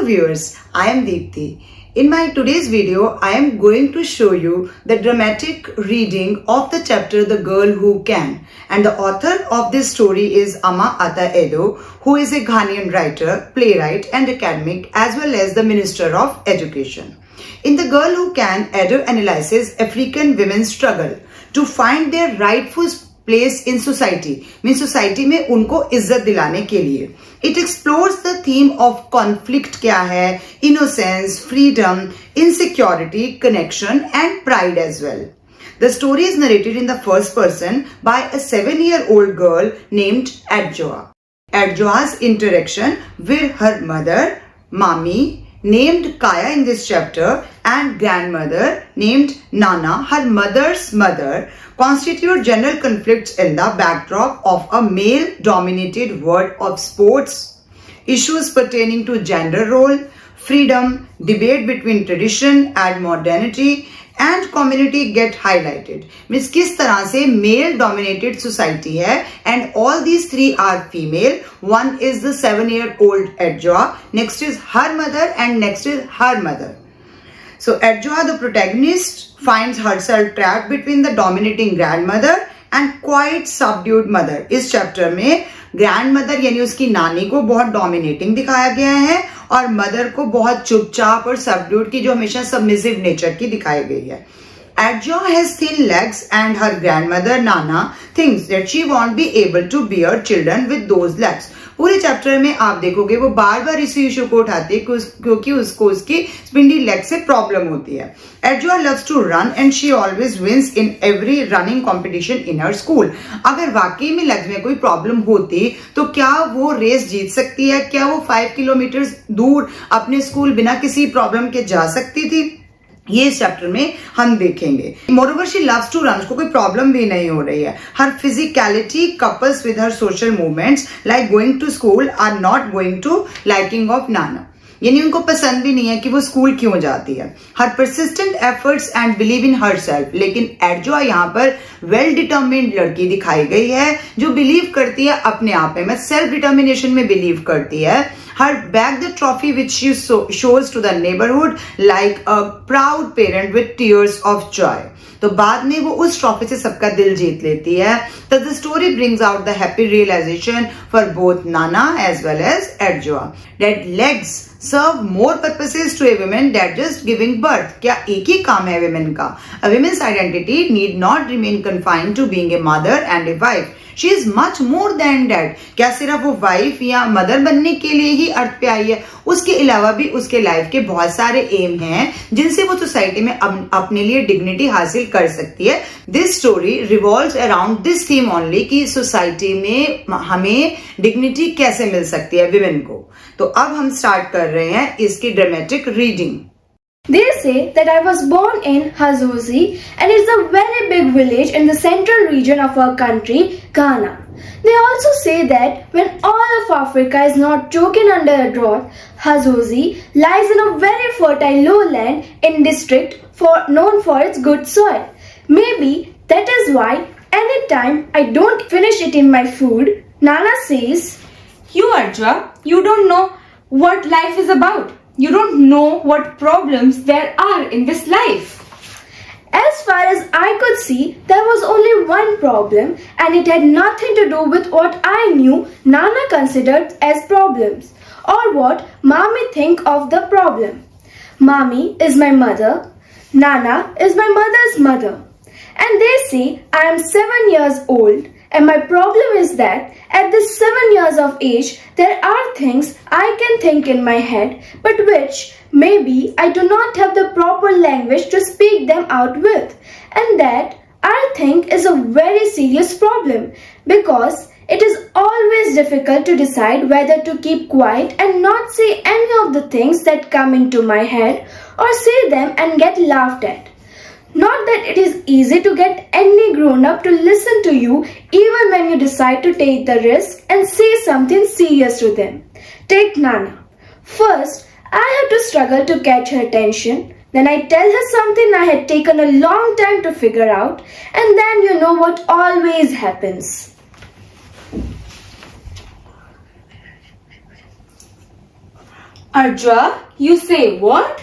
Hello viewers, I am Deepthi. In my today's video, I am going to show you the dramatic reading of the chapter The Girl Who Can. And the author of this story is Ama Ata Edo, who is a Ghanaian writer, playwright and academic as well as the Minister of Education. In The Girl Who Can, Edo analyzes African women's struggle to find their rightful place in society, means society में उनको इज्जत दिलाने के लिए. It explores the theme of conflict क्या है, innocence, freedom, insecurity, connection and pride as well. The story is narrated in the first person by a 7-year-old girl named Adjoa. Adjoa's interaction with her mother, Mami, named Kaya in this chapter, and grandmother named Nana, her mother's mother, constitute general conflicts in the backdrop of a male-dominated world of sports, issues pertaining to gender role, freedom, debate between tradition and modernity, and community get highlighted. Means किस तरह से male dominated society है and all these three are female. One is the 7-year-old Adjoa, next is her mother and next is her mother. So Adjoa, the protagonist, finds herself trapped between the dominating grandmother and quite subdued mother. इस chapter में grandmother यानी उसकी नानी को बहुत dominating दिखाया गया है और मदर को बहुत चुपचाप और subdued की जो हमेशा submissive nature की दिखाई गई है. Adjoa has thin legs and her grandmother Nana thinks that she won't be able to bear children with those legs. पूरे चैप्टर में आप देखोगे वो बार बार इसी इशू को उठाती है क्योंकि उसको उसकी स्पिंडी लेग से प्रॉब्लम होती है. Adjoa loves to run and she always wins in every running competition in her school. अगर वाकई में लेग्स में कोई प्रॉब्लम होती तो क्या वो रेस जीत सकती है? क्या वो 5 किलोमीटर दूर अपने स्कूल बिना किसी प्रॉब्लम के जा सकती थी? ये इस चैप्टर में हम देखेंगे. Moreover she loves to run, उसको कोई प्रॉब्लम भी नहीं हो रही है. Her physicality couples with her social movements like going to school or not going to liking of नाना, यानी उनको पसंद भी नहीं है कि वो स्कूल क्यों जाती है. Her persistent efforts and believe in her self, लेकिन एडजोआ यहाँ पर वेल डिटर्मिन्ड लड़की दिखाई गई है जो बिलीव करती है अपने आप में, सेल्फ डिटर्मिनेशन में बिलीव करती है. Her back the trophy which she shows to the neighborhood like a proud parent with tears of joy. तो बाद में वो उस ट्रॉफी से सबका दिल जीत लेती है. So the story brings out the happy realization for both Nana as well as Adjoa that legs serve more purposes to a woman than just giving birth. क्या एक ही काम है women का? A woman's identity need not remain confined to being a mother and a wife. She is much more than that. क्या सिर्फ वो wife या mother बनने के लिए ही अर्थ पे आई है? उसके अलावा भी उसके लाइफ के बहुत सारे एम हैं जिनसे वो सोसाइटी में अपने लिए डिग्निटी हासिल कर सकती है. This story revolves around this theme only कि सोसाइटी में हमें डिग्निटी कैसे मिल सकती है विमेन को. तो अब हम स्टार्ट कर रहे हैं इसकी dramatic reading. They say that I was born in Hazozi and it's a very big village in the central region of our country, Ghana. They also say that when all of Africa is not choking under a drought, Hazozi lies in a very fertile lowland in district known for its good soil. Maybe that is why anytime I don't finish eating my food, Nana says, "You Adjoa, you don't know what life is about. You don't know what problems there are in this life." As far as I could see, there was only one problem and it had nothing to do with what I knew Nana considered as problems or what Mami think of the problem. Mami is my mother, Nana is my mother's mother, and they say I am 7 years old. And my problem is that at this 7 years of age, there are things I can think in my head, but which maybe I do not have the proper language to speak them out with. And that I think is a very serious problem because it is always difficult to decide whether to keep quiet and not say any of the things that come into my head or say them and get laughed at. Not that it is easy to get any grown-up to listen to you even when you decide to take the risk and say something serious to them. Take Nana. First, I had to struggle to catch her attention. Then I tell her something I had taken a long time to figure out, and then you know what always happens. Arjwa, you say what?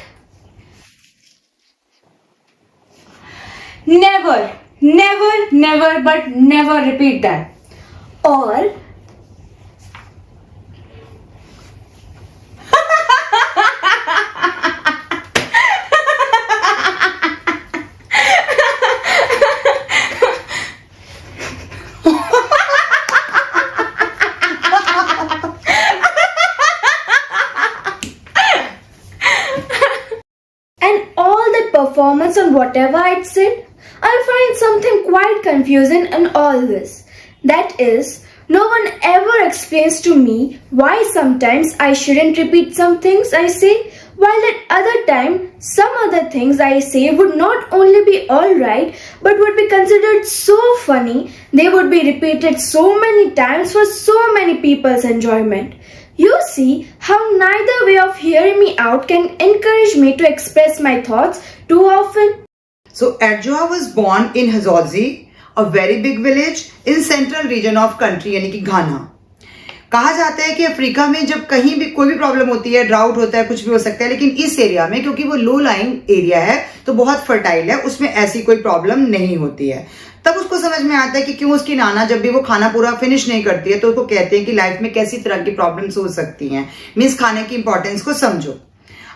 Never, never, never, but never repeat that. Or and all that performance on whatever I'd said, I find something quite confusing in all this. That is, no one ever explains to me why sometimes I shouldn't repeat some things I say, while at other time some other things I say would not only be alright but would be considered so funny they would be repeated so many times for so many people's enjoyment. You see how neither way of hearing me out can encourage me to express my thoughts too often. So Arjwa was born in Hazauzi, a very big village in central region of country यानी कि घाना. कहा जाता है कि Africa में जब कहीं भी कोई भी प्रॉब्लम होती है, ड्राउट होता है, कुछ भी हो सकता है, लेकिन इस एरिया में क्योंकि वो लो लाइंग एरिया है तो बहुत फर्टाइल है, उसमें ऐसी कोई प्रॉब्लम नहीं होती है. तब उसको समझ में आता है कि क्यों उसकी नाना जब भी वो खाना पूरा फिनिश नहीं करती है तो उसको कहते हैं कि लाइफ में कैसी तरह की प्रॉब्लम्स हो सकती हैं, मीन्स खाने की इंपॉर्टेंस को समझो.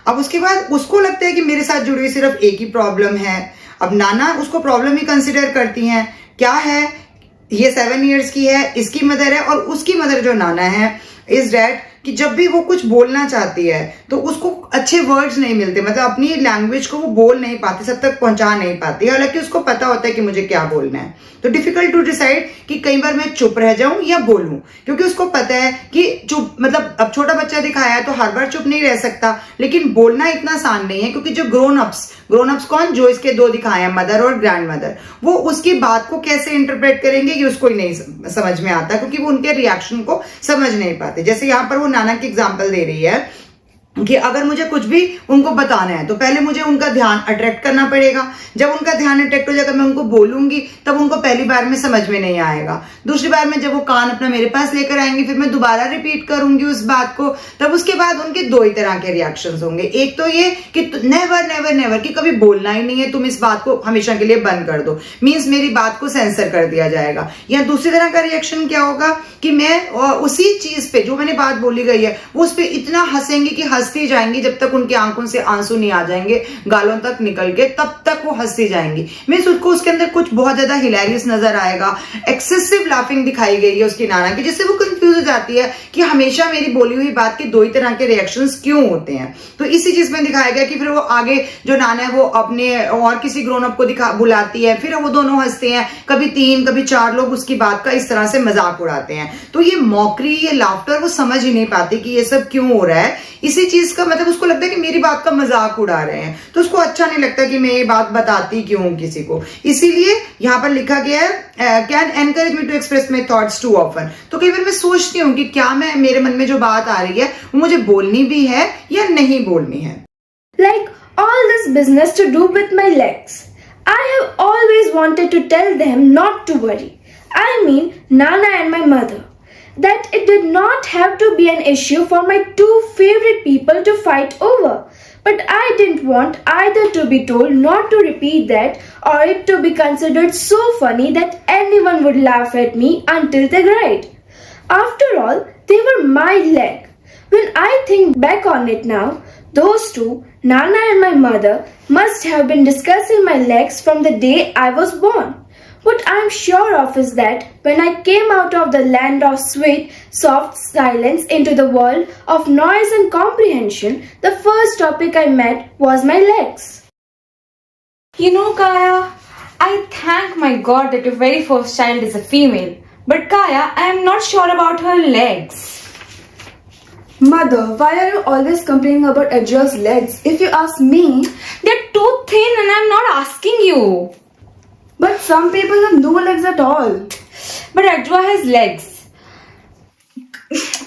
अब उसके बाद उसको लगता है कि मेरे साथ जुड़ी हुई सिर्फ एक ही प्रॉब्लम है. अब नाना उसको प्रॉब्लम ही कंसिडर करती हैं. क्या है? ये 7 years की है, इसकी मदर है, और उसकी मदर जो नाना है इज डैट कि जब भी वो कुछ बोलना चाहती है तो उसको अच्छे वर्ड्स नहीं मिलते, मतलब अपनी लैंग्वेज को वो बोल नहीं पाती, सब तक पहुंचा नहीं पाती. हालांकि उसको पता होता है कि मुझे क्या बोलना है, तो डिफिकल्ट टू डिसाइड कि कई बार मैं चुप रह जाऊं या बोलूं, क्योंकि उसको पता है कि चुप मतलब अब छोटा बच्चा दिखाया है तो हर बार चुप नहीं रह सकता, लेकिन बोलना इतना आसान नहीं है क्योंकि जो ग्रोन अप्स कौन, जो इसके 2 दिखाए हैं, मदर और ग्रैंड मदर, वो उसकी बात को कैसे इंटरप्रेट करेंगे ये उसको ही नहीं समझ में आता क्योंकि वो उनके रिएक्शन को समझ नहीं पाते. जैसे यहाँ पर वो नाना की एग्जाम्पल दे रही है कि अगर मुझे कुछ भी उनको बताना है तो पहले मुझे उनका ध्यान अट्रैक्ट करना पड़ेगा. जब उनका ध्यान अट्रैक्ट हो जाएगा मैं उनको बोलूंगी तब उनको पहली बार में समझ में नहीं आएगा. दूसरी बार में जब वो कान अपना मेरे पास लेकर आएंगे फिर मैं दोबारा रिपीट करूंगी उस बात को, तब उसके बाद उनके 2 ही तरह के रिएक्शंस होंगे. एक तो ये कि नेवर नेवर नेवर कि कभी बोलना ही नहीं है, तुम इस बात को हमेशा के लिए बंद कर दो, मीन्स मेरी बात को सेंसर कर दिया जाएगा. या दूसरी तरह का रिएक्शन क्या होगा कि मैं उसी चीज पे जो मैंने बात बोली गई है वो उस पर इतना हंसेंगी कि हंसती जाएंगी जब तक उनकी आंखों से आंसू नहीं आ जाएंगे गालों तक निकल के, तब तक वो हंसती जाएंगी. मीन्स उसको उसके अंदर कुछ बहुत ज्यादा हिलेरियस नजर आएगा. एक्सेसिव लाफिंग दिखाई गई है उसकी नाना की, जिससे वो कंफ्यूज हो जाती है कि हमेशा मेरी बोली हुई बात के 2 ही तरह के रिएक्शंस क्यों होते हैं. तो इसी चीज में दिखाया गया कि फिर वो आगे जो नाना है वो अपने और किसी ग्रोन अप को बुलाती है, फिर वो दोनों हंसते हैं, कभी 3 कभी 4 लोग उसकी बात का इस तरह से मजाक उड़ाते हैं. तो ये मॉकरी, ये लाफ्टर वो समझ ही नहीं पाती कि ये सब क्यों हो रहा है. इसी चीज का मतलब उसको लगता है कि मेरी बात का मजाक उड़ा रहे हैं, तो उसको अच्छा नहीं लगता कि मैं ये बात बताती क्यों हूं किसी को. इसीलिए यहाँ पर लिखा गया है can encourage me to express my thoughts too often. तो कई बार मैं सोचती हूँ कि क्या मैं मेरे मन में जो बात आ रही है वो मुझे बोलनी भी है या नहीं बोलनी है. Like all this business to do with my legs. I have always wanted to tell them not to worry. I mean, Nana and my mother. That it did not have to be an issue for my 2 favorite people to fight over. But I didn't want either to be told not to repeat that or it to be considered so funny that anyone would laugh at me until they cried. After all, they were my leg. When I think back on it now, those 2, Nana and my mother, must have been discussing my legs from the day I was born. What I'm sure of is that when I came out of the land of sweet, soft silence into the world of noise and comprehension, the first topic I met was my legs. You know, Kaya, I thank my God that your very first child is a female. But Kaya, I am not sure about her legs. Mother, why are you always complaining about Ajwa's legs? If you ask me, They're too thin and I'm not asking you. but some people have no legs at all. But Ajwa has legs.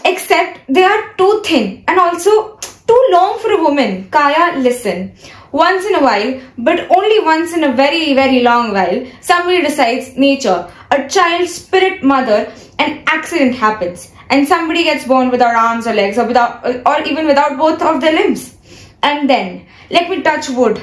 Except they are too thin and also too long for a woman. Kaya, listen. Once in a while, but only once in a very, very long while, somebody decides nature, a child's spirit mother, an accident happens. and somebody gets born without arms or legs, or even without both of their limbs. And then, let me touch wood.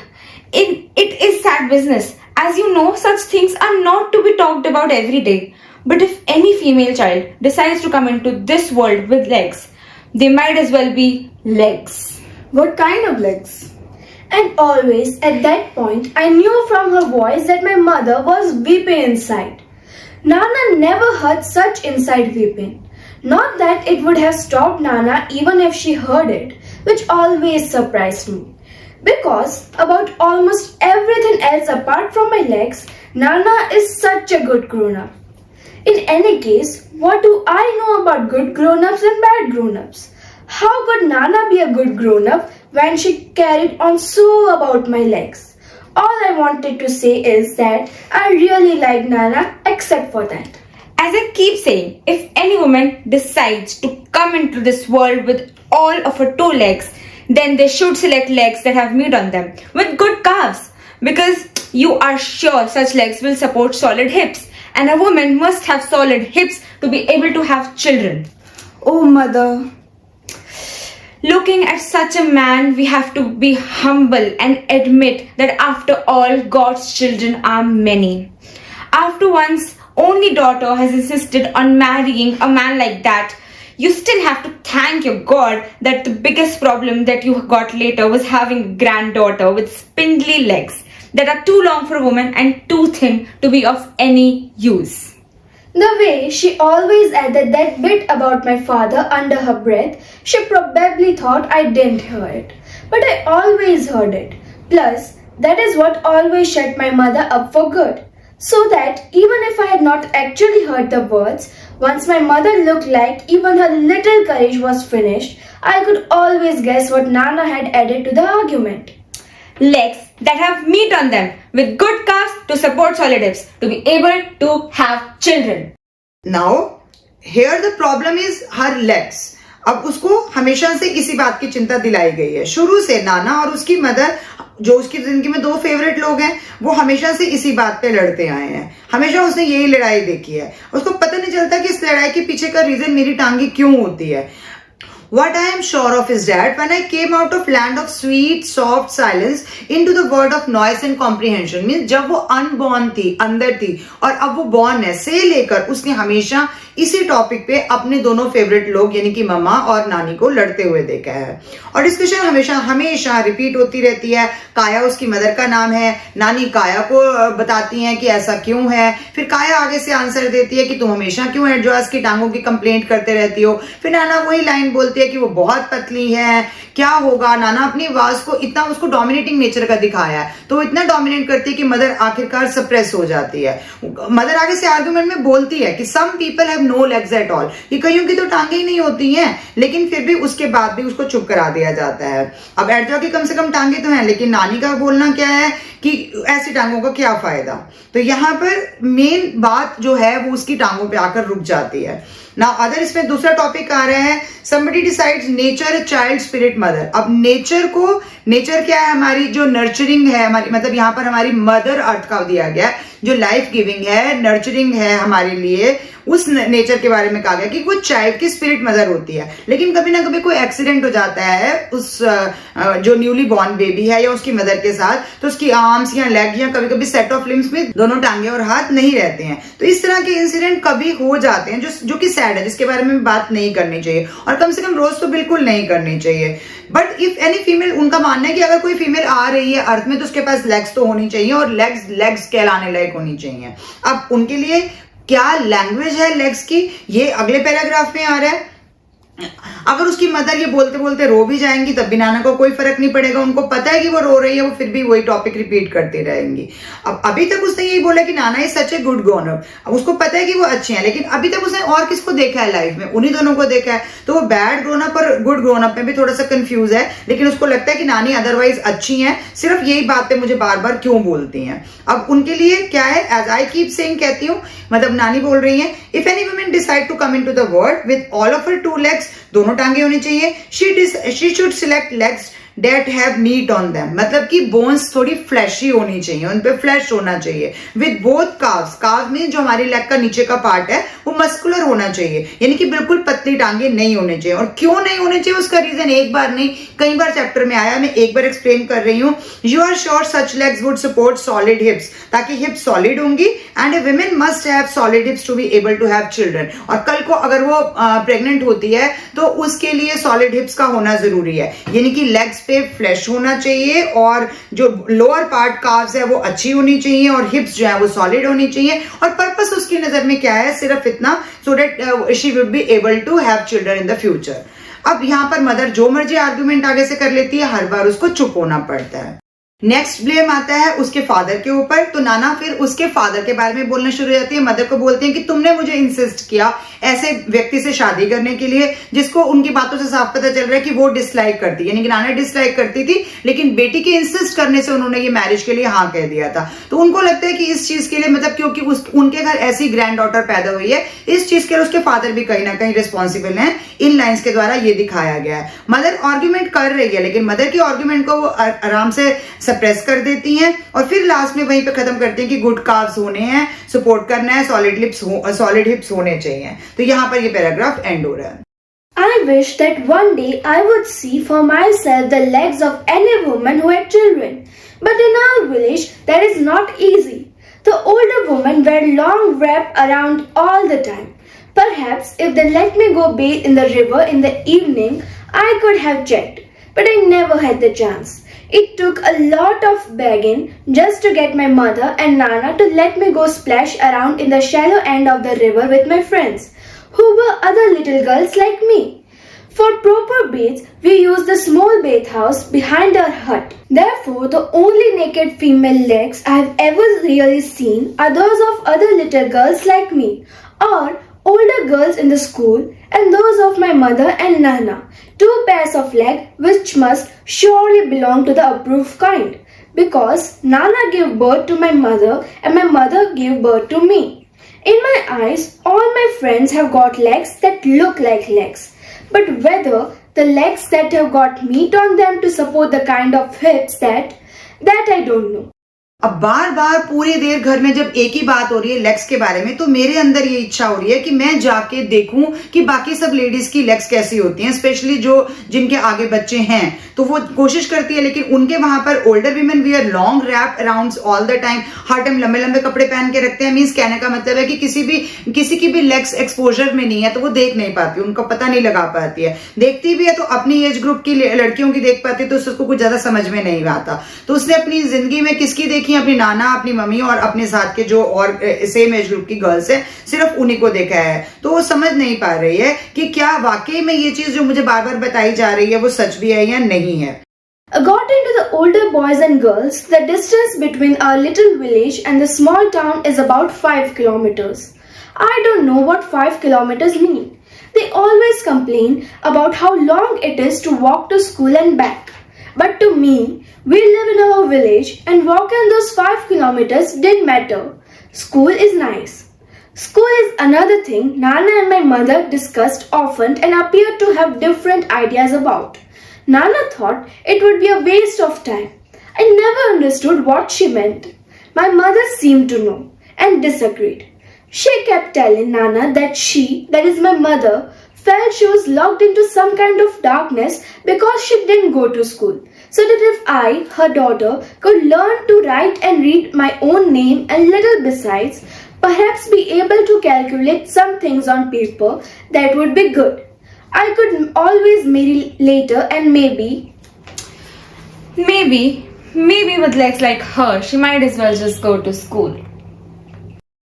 It is sad business. As you know, such things are not to be talked about every day. But if any female child decides to come into this world with legs, they might as well be legs. What kind of legs? And always at that point, I knew from her voice that my mother was weeping inside. Nana never heard such inside weeping. Not that it would have stopped Nana even if she heard it, which always surprised me. Because about almost everything else apart from my legs, Nana is such a good grown-up. In any case, what do I know about good grown-ups and bad grown-ups? How could Nana be a good grown-up when she carried on so about my legs? All I wanted to say is that I really like Nana except for that. As I keep saying, if any woman decides to come into this world with all of her 2 legs, then they should select legs that have meat on them with good calves, because you are sure such legs will support solid hips, and a woman must have solid hips to be able to have children. Oh, mother. Looking at such a man, we have to be humble and admit that after all, God's children are many. After one's only daughter has insisted on marrying a man like that, you still have to thank your God that the biggest problem that you got later was having a granddaughter with spindly legs that are too long for a woman and too thin to be of any use. The way she always added that bit about my father under her breath, she probably thought I didn't hear it. But I always heard it. Plus, that is what always shut my mother up for good. So that even if I had not actually heard the words, once my mother looked like even her little courage was finished, I could always guess what Nana had added to the argument. Legs that have meat on them with good calves to support solid hips to be able to have children. Now, here the problem is her legs. अब उसको हमेशा से इसी बात की चिंता दिलाई गई है. शुरू से नाना और उसकी मदर, जो उसकी जिंदगी में 2 फेवरेट लोग हैं, वो हमेशा से इसी बात पे लड़ते आए हैं. हमेशा उसने यही लड़ाई देखी है. उसको पता नहीं चलता कि इस लड़ाई के पीछे का रीजन मेरी टांगे क्यों होती है. What I am sure of is that when I came out of land of sweet, soft silence into the world of noise and comprehension, means जब वो unborn थी, अंदर थी, और अब वो born है, से लेकर उसने हमेशा इसी टॉपिक पे अपने दोनों फेवरेट लोग यानी कि मम्मा और नानी को लड़ते हुए देखा है. और डिस्कशन हमेशा रिपीट होती रहती है. काया उसकी मदर का नाम है. नानी काया को बताती हैं कि ऐसा क्यों है. फिर काया आगे से आंसर देती है कि तुम हमेशा क्यों एडजॉस की टांगों की कंप्लेंट करते रहती हो. फिर नाना वही लाइन बोलती है कि वो बहुत पतली है, क्या होगा. नाना अपनी आवाज को इतना उसको डोमिनेटिंग नेचर का दिखाया है, तो वो इतना डोमिनेट करती है कि मदर आखिरकार सप्रेस हो जाती है. मदर आगे से आर्गुमेंट में बोलती है कि some people have no legs at all, ये कईयों की तो टांगे ही नहीं होती हैं, लेकिन फिर भी उसके बाद भी उसको चुप करा दिया जाता है. अब एडजॉ की कम से कम टांगे तो हैं, लेकिन नानी का बोलना क्या है कि ऐसी टांगों का क्या फायदा. तो यहाँ पर मेन बात जो है वो उसकी टांगों पे आकर रुक जाती है. ना अदर इसमें दूसरा टॉपिक आ रहा है, somebody decides nature child spirit mother. अब नेचर क्या है, हमारी जो नर्चरिंग है, हमारी मतलब यहाँ पर हमारी मदर अर्थ का दिया गया, जो लाइफ गिविंग है, नर्चरिंग है हमारे लिए, उस नेचर के बारे में कहा गया कि वो चाइल्ड की स्पिरिट मदर होती है. लेकिन कभी ना कभी कोई एक्सीडेंट हो जाता है उस जो न्यूली बॉर्न बेबी है या उसकी मदर के साथ, तो उसकी आर्म्स या लेग या कभी कभी सेट ऑफ लिम्स में दोनों टांगे और हाथ नहीं रहते हैं. तो इस तरह के इंसिडेंट कभी हो जाते हैं जो कि सैड है, जिसके बारे में बात नहीं करनी चाहिए, और कम से कम रोज तो बिल्कुल नहीं करनी चाहिए. बट इफ एनी फीमेल, उनका मानना है कि अगर कोई फीमेल आ रही है अर्थ में तो उसके पास लेग्स तो होनी चाहिए, और लेग्स कहलाने लायक होनी चाहिए. अब उनके लिए क्या लैंग्वेज है लेग्स की, ये अगले पैराग्राफ में आ रहा है. अगर उसकी मदर ये बोलते बोलते रो भी जाएंगी तब भी नाना को कोई फर्क नहीं पड़ेगा. उनको पता है कि वो रो रही है, वो फिर भी वही टॉपिक रिपीट करती रहेंगी. अब अभी तक उसने यही बोला कि नाना is such a good grown up. अब उसको पता है कि वो अच्छे हैं, लेकिन अभी तक उसने और किसको देखा है लाइफ में, उन्हीं दोनों को देखा है. तो वो बैड ग्रोन अप और गुड ग्रोन अप में भी थोड़ा सा कंफ्यूज है, लेकिन उसको लगता है कि नानी अदरवाइज अच्छी है, सिर्फ यही बात पे मुझे बार बार क्यों बोलती हैं. अब उनके लिए क्या है, एज आई कीप सेइंग, कहती हूँ, मतलब नानी बोल रही है, if any woman decide to come into the world with all of her 2 legs, दोनों टांगे होनी चाहिए. She should select legs that have meat on them, मतलब कि बोन्स थोड़ी फ्लैशी होनी चाहिए, उन पे फ्लैश होना चाहिए। विद बोथ काव्स, काव में जो हमारी लेग का नीचे का पार्ट है वो मस्कुलर होना चाहिए, यानी कि बिल्कुल पतली टांगे नहीं होने चाहिए। और क्यों नहीं होने चाहिए उसका रीजन एक बार नहीं कई बार चैप्टर में आया, मैं एक बार एक्सप्लेन कर रही हूं। You are sure such legs would support solid hips, ताकि हिप्स सॉलिड होंगी, and a woman must have solid hips to be able to have children. और कल को अगर वो प्रेग्नेंट होती है तो उसके लिए सॉलिड हिप्स का होना जरूरी है, यानी कि लेग्स पे फ्लैश होना चाहिए और जो लोअर पार्ट काव्स है वो अच्छी होनी चाहिए और हिप्स जो है वो सॉलिड होनी चाहिए। और पर्पस उसकी नजर में क्या है, सिर्फ इतना, so that she would be able to have children in the future. अब यहां पर मदर जो मर्जी आर्गुमेंट आगे से कर लेती है, हर बार उसको चुप होना पड़ता है। नेक्स्ट ब्लेम आता है उसके फादर के ऊपर, तो नाना फिर उसके फादर के बारे में बोलना शुरू हो जाती है। मदर को बोलती है कि तुमने मुझे इंसिस्ट किया ऐसे व्यक्ति से शादी करने के लिए जिसको उनकी बातों से साफ पता चल रहा है कि वो डिसलाइक करती, यानी कि नाना डिसलाइक करती थी, लेकिन बेटी के इंसिस्ट करने से उन्होंने ये मैरिज के लिए हाँ कह दिया था। तो उनको लगता है कि इस चीज के लिए, मतलब क्योंकि उनके घर ऐसी ग्रैंड डॉटर पैदा हुई है, इस चीज के लिए उसके फादर भी कहीं ना कहीं रिस्पॉन्सिबल हैं। इन लाइन्स के द्वारा ये दिखाया गया है। मदर आर्ग्यूमेंट कर रही है, लेकिन मदर की आर्ग्यूमेंट को वो आराम से सप्रेस कर देती हैं और फिर लास्ट में वहीं पे खत्म करती हैं कि गुड काव्स होने हैं, सपोर्ट करना है, सॉलिड हिप्स होने चाहिए। तो यहाँ पर ये पैराग्राफ एंड हो रहा है। I wish that one day I would see for myself the legs of any woman who had children. But in our village, that is not easy. The older women wear long wrap around all the time. Perhaps if they let me go bathe in the river in the evening, I could have checked. But I never had the chance. It took a lot of begging just to get my mother and Nana to let me go splash around in the shallow end of the river with my friends, who were other little girls like me. For proper baths, we used the small bathhouse behind our hut. Therefore, the only naked female legs I have ever really seen are those of other little girls like me, or older girls in the school, and those of my mother and Nana, two pairs of legs which must surely belong to the approved kind, because Nana gave birth to my mother and my mother gave birth to me. In my eyes, all my friends have got legs that look like legs, but whether the legs that have got meat on them to support the kind of hips that I don't know. अब बार बार पूरी देर घर में जब एक ही बात हो रही है लेग्स के बारे में, तो मेरे अंदर ये इच्छा हो रही है कि मैं जाके देखूं कि बाकी सब लेडीज की लेग्स कैसी होती हैं, स्पेशली जो जिनके आगे बच्चे हैं। तो वो कोशिश करती है, लेकिन उनके वहां पर older women wear long wrap around all the time, her time लंबे लंबे कपड़े पहन के रखते हैं। मीन्स कहने का मतलब है कि किसी की भी लेग्स एक्सपोजर में नहीं है तो वो देख नहीं पाती, उनको पता नहीं लगा पाती है। देखती भी है तो अपनी एज ग्रुप की लड़कियों की देख पाती है, तो उसको कुछ ज्यादा समझ में नहीं आता। तो उसने अपनी जिंदगी में किसकी देखी, अपनी नाना, अपनी मम्मी और अपने साथ के जो और सेम एज ग्रुप की गर्ल्स है, सिर्फ उन्हीं को देखा है। तो वो समझ नहीं पा रही है कि क्या वाकई में ये चीज जो मुझे बार बार बताई जा रही है वो सच भी है या नहीं है। According to the older boys and girls, the distance between our little village and the small town is about 5 kilometers. I don't know what 5 kilometers mean. They always complain about how long it is to walk to school and back. But to me, we live in our village and walking those 5 kilometers didn't matter. School is nice. School is another thing Nana and my mother discussed often and appeared to have different ideas about. Nana thought it would be a waste of time. I never understood what she meant. My mother seemed to know and disagreed. She kept telling Nana that she, that is my mother, felt she was locked into some kind of darkness because she didn't go to school. So that if I, her daughter, could learn to write and read my own name and little besides, perhaps be able to calculate some things on paper, that would be good. I could always marry later and maybe with legs like her, she might as well just go to school.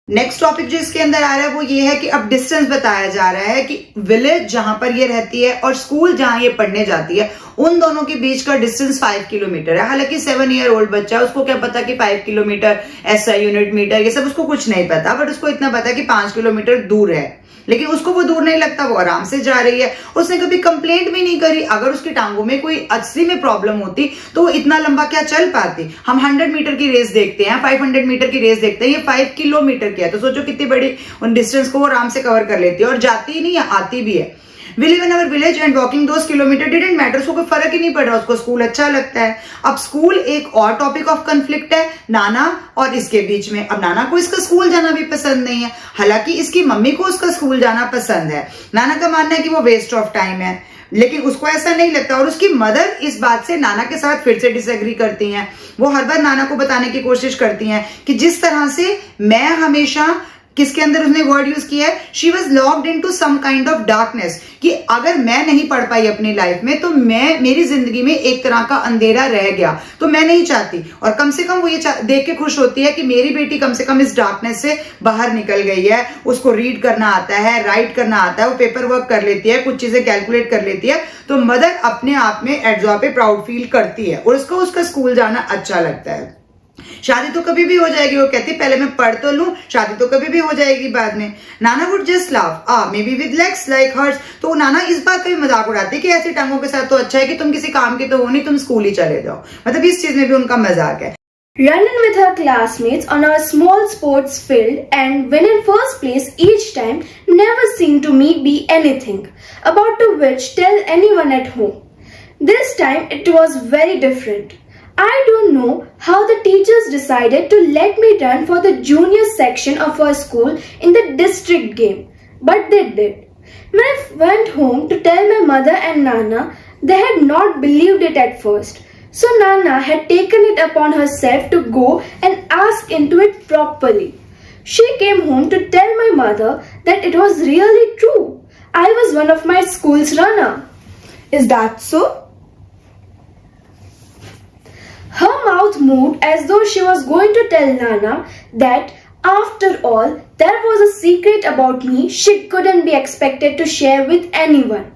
Next topic जो इसके अंदर आ रहा है वो ये है कि अब डिस्टेंस बताया जा रहा है कि विलेज जहां पर ये रहती है और स्कूल जहां ये पढ़ने जाती है, उन दोनों के बीच का डिस्टेंस 5 किलोमीटर है। हालांकि 7 ईयर ओल्ड बच्चा है, उसको क्या पता कि 5 किलोमीटर ऐसा यूनिट मीटर ये सब उसको कुछ नहीं पता, बट उसको इतना पता कि 5 किलोमीटर दूर है। लेकिन उसको वो दूर नहीं लगता, वो आराम से जा रही है। उसने कभी कंप्लेंट भी नहीं करी। अगर उसकी टांगों में कोई असली में प्रॉब्लम होती तो वो इतना लंबा क्या चल पाती। हम 100 मीटर की रेस देखते हैं, 500 मीटर की रेस देखते हैं, ये 5 किलोमीटर की है। तो सोचो कितनी बड़ी उन डिस्टेंस को वो आराम से कवर कर लेती है और जाती ही नहीं है, आती भी है। We live in our village and walking 2 kilometre didn't matter, उसको कोई फर्क ही नहीं पड़ रहा, उसको स्कूल अच्छा लगता है। अब स्कूल एक और टॉपिक ऑफ कंफ्लिक्ट है नाना और इसके बीच में। अब नाना को इसका स्कूल जाना भी पसंद नहीं है, हालांकि इसकी मम्मी को उसका स्कूल जाना पसंद है। नाना का मानना है कि वो वेस्ट ऑफ टाइम है, लेकिन उसको ऐसा नहीं लगता। और उसकी मदर इस बात से नाना के साथ फिर से डिसएग्री करती हैं। वो हर बार नाना को बताने की कोशिश करती हैं कि जिस तरह से मैं हमेशा, किसके अंदर उसने वर्ड यूज किया है, she was locked in to some kind of darkness, कि अगर मैं नहीं पढ़ पाई अपनी लाइफ में तो मेरी जिंदगी में एक तरह का अंधेरा रह गया, तो मैं नहीं चाहती। और कम से कम वो ये देख के खुश होती है कि मेरी बेटी कम से कम इस डार्कनेस से बाहर निकल गई है, उसको रीड करना आता है, राइट करना आता है, वो पेपर वर्क कर लेती है, कुछ चीजें कैलकुलेट कर लेती है। तो मदर अपने आप में एड्जॉ पे प्राउड फील करती है और उसको उसका स्कूल जाना अच्छा लगता है। शादी तो कभी भी हो जाएगी, वो कहती पहले मैं पढ़ तो लूं, शादी तो कभी भी हो जाएगी बाद में। नाना would just laugh, maybe with legs like hers. तो नाना इस बात का भी मजाक उड़ाते कि ऐसी टांगों के साथ तो अच्छा है कि तुम किसी काम के तो हो नहीं, तुम स्कूल ही चले जाओ। मतलब इस चीज में भी उनका मजाक है। Running with her classmates on our small sports field and win in first place each time never seemed to me be anything about to which tell anyone at home. This time it was very different. I don't know how the teachers decided to let me run for the junior section of our school in the district game, but they did. When I went home to tell my mother and Nana, they had not believed it at first. So Nana had taken it upon herself to go and ask into it properly. She came home to tell my mother that it was really true. I was one of my school's runner. Is that so? Her mouth moved as though she was going to tell Nana that after all, there was a secret about me she couldn't be expected to share with anyone.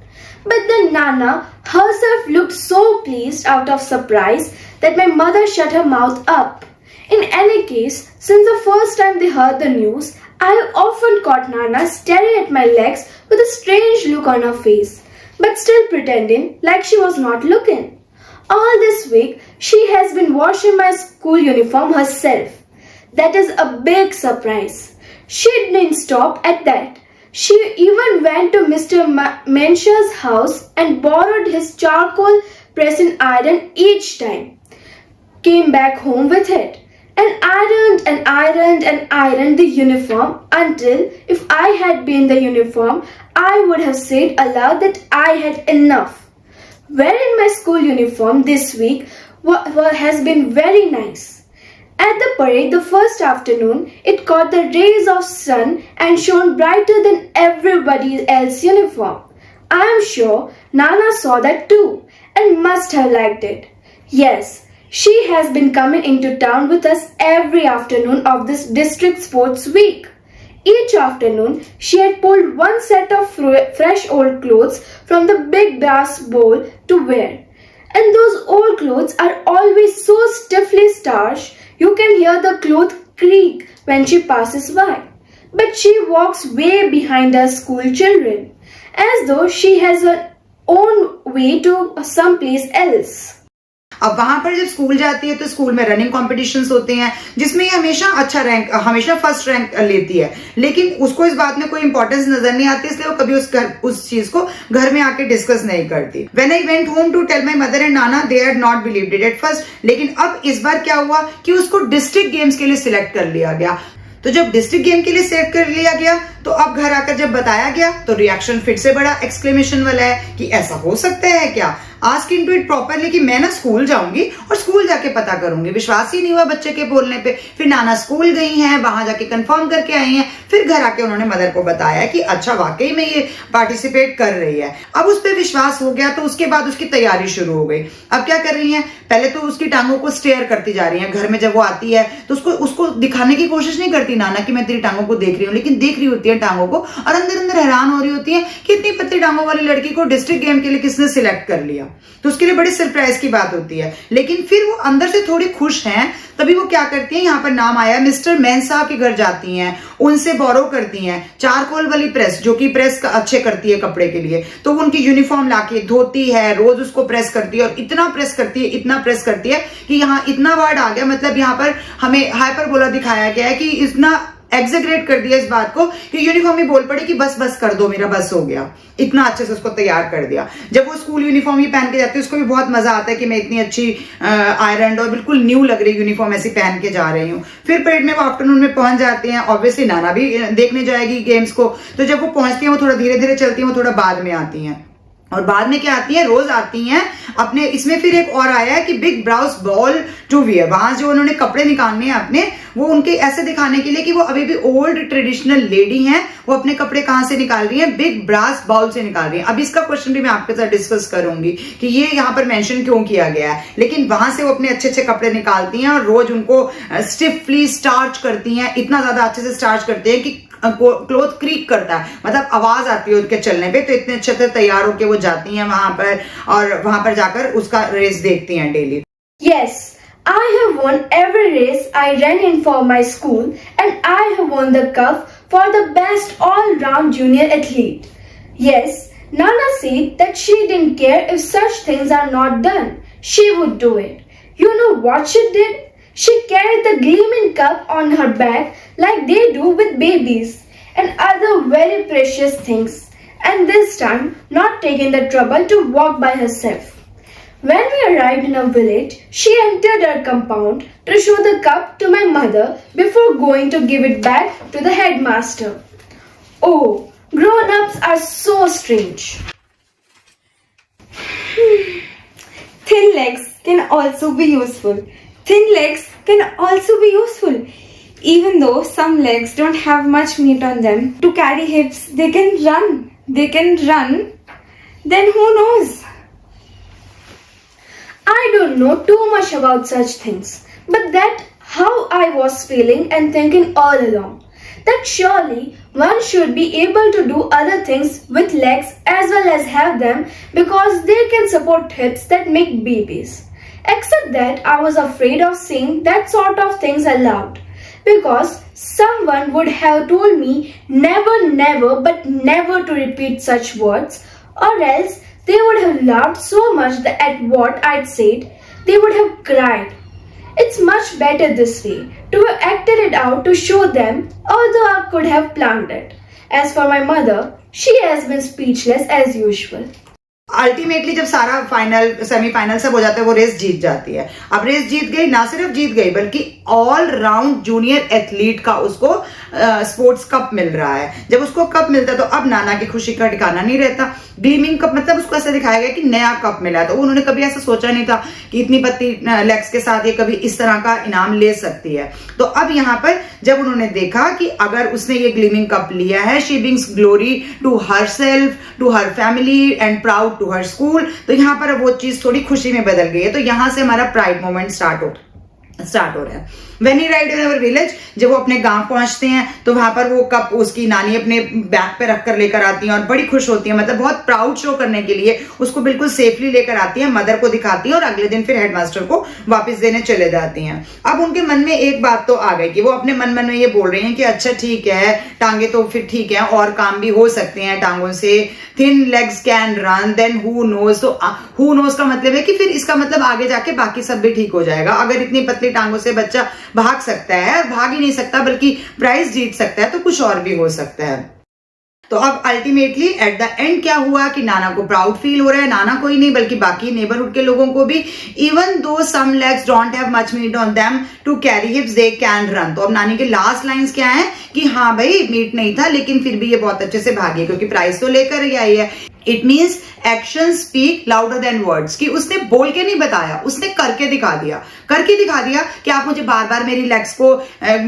But then Nana herself looked so pleased out of surprise that my mother shut her mouth up. In any case, since the first time they heard the news, I often caught Nana staring at my legs with a strange look on her face, but still pretending like she was not looking. All this week, she has been washing my school uniform herself. That is a big surprise. She didn't stop at that. She even went to Mr. Mensha's house and borrowed his charcoal pressing iron each time. Came back home with it and ironed the uniform until if I had been the uniform, I would have said aloud that I had enough. Wearing my school uniform this week has been very nice. At the parade the first afternoon, it caught the rays of sun and shone brighter than everybody else's uniform. I am sure Nana saw that too and must have liked it. Yes, she has been coming into town with us every afternoon of this district sports week. Each afternoon, she had pulled one set of fresh old clothes from the big brass bowl to wear. And those old clothes are always so stiffly starched, you can hear the cloth creak when she passes by. But she walks way behind her school children, as though she has her own way to someplace else. अब वहां पर जब school जाती है तो school में running competitions होते हैं जिसमें ये हमेशा फर्स्ट रैंक लेती है, लेकिन उसको इस बात में कोई इंपॉर्टेंस नजर नहीं आती, इसलिए वो कभी उस चीज को घर में आके डिस्कस नहीं करती। When I went home to tell my mother and Nana, they had not believed it at first. लेकिन अब इस बार क्या हुआ कि उसको डिस्ट्रिक्ट गेम्स के लिए सिलेक्ट कर लिया गया। तो जब डिस्ट्रिक्ट गेम के लिए सेलेक्ट कर लिया गया तो अब घर आकर जब बताया गया तो रिएक्शन फिर से बड़ा एक्सक्लेमेशन वाला है कि ऐसा हो सकता है क्या। आस्क इनटू इट प्रॉपरली कि मैं ना स्कूल जाऊंगी और स्कूल जाके पता करूंगी। विश्वास ही नहीं हुआ बच्चे के बोलने पे। फिर नाना स्कूल गई हैं, वहां जाके कंफर्म करके आई हैं, फिर घर आके उन्होंने मदर को बताया कि अच्छा वाकई में ये पार्टिसिपेट कर रही है। अब उस पर विश्वास हो गया तो उसके बाद उसकी तैयारी शुरू हो गई। अब क्या कर रही है, पहले तो उसकी टांगों को स्टेयर करती जा रही है। घर में जब वो आती है तो उसको दिखाने की कोशिश नहीं करती नाना कि मैं तेरी टांगों को देख रही हूँ, लेकिन देख रही होती है टांगों को और अंदर अंदर हैरान हो रही होती है कि इतनी पतली टांगों वाली लड़की को डिस्ट्रिक्ट गेम के लिए किसने सिलेक्ट कर लिया। तो उसके लिए बड़ी सरप्राइज की बात होती है, लेकिन फिर वो अंदर से थोड़ी खुश हैं। तभी वो क्या करती हैं, यहाँ पर नाम आया मिस्टर मेंसा के घर जाती हैं, उनसे बोरो करती हैं चारकोल वाली प्रेस, जो कि प्रेस अच्छे करती है कपड़े के लिए। तो वो उनकी यूनिफॉर्म लाके धोती है, रोज उसको प्रेस करती है और इतना प्रेस करती है कि यहाँ इतना वर्ड आ गया, मतलब यहाँ पर हमें हाइपरबोला दिखाया गया है कि इतना एग्जेग्रेट कर दिया इस बात को कि यूनिफॉर्म ही बोल पड़ी कि बस बस कर दो मेरा, बस हो गया। इतना अच्छे से उसको तैयार कर दिया। जब वो स्कूल यूनिफॉर्म ही पहन के जाती है उसको भी बहुत मजा आता है कि मैं इतनी अच्छी आयरन और बिल्कुल न्यू लग रही यूनिफॉर्म ऐसी पहन के जा रही हूँ। फिर परेड में वो आफ्टरनून में पहुंच जाती हैं। ऑब्वियसली नाना भी देखने जाएगी गेम्स को, तो जब वो पहुंचती है वो थोड़ा धीरे धीरे चलती है, वो थोड़ा बाद में आती हैं। और बाद में क्या आती है, रोज आती हैं अपने, इसमें फिर एक और आया है कि big brows ball to wear, वहां जो उन्होंने कपड़े निकालने हैं अपने, वो उनके ऐसे दिखाने के लिए कि वो अभी भी ओल्ड ट्रेडिशनल लेडी हैं, वो अपने कपड़े कहां से निकाल रही हैं, बिग ब्रास बाउल से निकाल रही हैं। अब इसका क्वेश्चन भी मैं आपके साथ डिस्कस करूंगी कि ये यहाँ पर मेंशन क्यों किया गया है, लेकिन वहां से वो अपने अच्छे अच्छे कपड़े निकालती हैं और रोज उनको स्टिफली स्टार्च करती हैं, इतना ज्यादा अच्छे से स्टार्च करते हैं कि क्लोथ क्रीक करता है, मतलब आवाज आती है उनके चलने पे। तो इतने अच्छे से तैयार होके वो जाती हैं वहां पर और वहां पर जाकर उसका रेस देखती हैं daily. Yes, I have won every race I ran in for my school, and I have won the cup for the best all-round junior athlete. Yes, Nana said that she didn't care if such things are not done. She would do it. You know what she did? She carried the gleaming cup on her back like they do with babies and other very precious things, and this time not taking the trouble to walk by herself. When we arrived in a village, she entered our compound to show the cup to my mother before going to give it back to the headmaster. Oh, grown-ups are so strange. Thin legs can also be useful. Thin legs can also be useful. Even though some legs don't have much meat on them to carry hips, they can run. They can run. Then who knows? I don't know too much about such things, but that how I was feeling and thinking all along. That surely one should be able to do other things with legs as well as have them, because they can support hips that make babies. Except that I was afraid of saying that sort of things aloud, because someone would have told me never but never to repeat such words, or else they would have laughed so much that at what I'd said, they would have cried. It's much better this way, to have acted it out to show them, although I could have planned it. As for my mother, she has been speechless as usual. Ultimately जब सारा final semifinal सब हो जाता है वो race जीत जाती है। अब रेस जीत गई, ना सिर्फ जीत गई बल्कि ऑल राउंड जूनियर एथलीट का उसको स्पोर्ट्स कप मिल रहा है। जब उसको कप मिलता है तो अब नाना की खुशी का ठिकाना नहीं रहता। ग्लीमिंग कप मतलब उसको ऐसा दिखाया गया कि नया कप मिला है, तो उन्होंने कभी ऐसा सोचा नहीं था कि इतनी पतली लेग्स के साथ ये कभी इस तरह का इनाम ले सकती है। तो अब यहाँ पर जब उन्होंने देखा कि अगर उसने ये ग्लीमिंग कप लिया है, she brings glory to herself, to her family and proud to her school, तो यहाँ पर वो चीज थोड़ी खुशी में बदल गई है। तो यहाँ से हमारा प्राइड मोमेंट स्टार्ट हो रहा है। When he arrived in our village, जब वो अपने गांव पहुंचते हैं तो वहां पर वो कप उसकी नानी अपने बैग पे रख कर लेकर आती हैं और बड़ी खुश होती है, मतलब बहुत प्राउड शो करने के लिए उसको बिल्कुल सेफली लेकर आती है, मदर को दिखाती है और अगले दिन फिर हेडमास्टर को वापस देने चले जाती हैं। अब उनके मन में एक बात तो आ गई कि वो अपने मन में ये बोल रही हैं कि अच्छा ठीक है, टांगे तो फिर ठीक है और काम भी हो सकते हैं टांगों से, thin legs can run, then who knows. तो हु नोज का मतलब है कि फिर इसका मतलब आगे जाके बाकी सब भी ठीक हो जाएगा। अगर इतनी पतली टांगों से बच्चा भाग सकता है, और भाग ही नहीं सकता बल्कि प्राइज जीत सकता है, तो कुछ और भी हो सकता है। तो अब अल्टीमेटली एट द एंड क्या हुआ कि नाना को प्राउड फील हो रहा है, नाना को ही नहीं बल्कि बाकी नेबरहुड के लोगों को भी। Even though some legs don't have much meat on them to carry hips, they can run. तो अब नानी के लास्ट लाइंस क्या है कि हाँ भाई मीट नहीं था लेकिन फिर भी ये बहुत अच्छे से भागी क्योंकि प्राइज तो लेकर ही आई है। It means action speak louder than words, कि उसने बोल के नहीं बताया, उसने करके दिखा दिया। करके दिखा दिया कि आप मुझे बार बार मेरी लेग्स को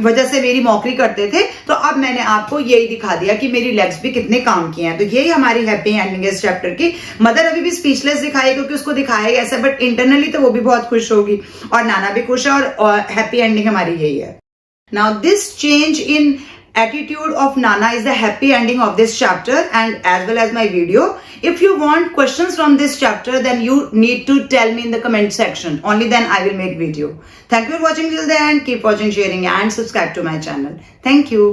वजह से मेरी मौकरी करते थे, तो अब मैंने आपको यही दिखा दिया कि मेरी लेग्स भी कितने काम किए हैं। तो यही हमारी हैप्पी एंडिंग है इस चैप्टर की। मदर अभी भी स्पीचलेस दिखाई क्योंकि उसको दिखाया ऐसा, बट इंटरनली तो वो भी बहुत खुश होगी और नाना भी खुश है, और हैप्पी एंडिंग हमारी यही है। Now this change in attitude of Nana is the happy ending of this chapter and as well as my video. If you want questions from this chapter, then you need to tell me in the comment section. Only then I will make video. Thank you for watching till the end. Keep watching, sharing and subscribe to my channel. Thank you.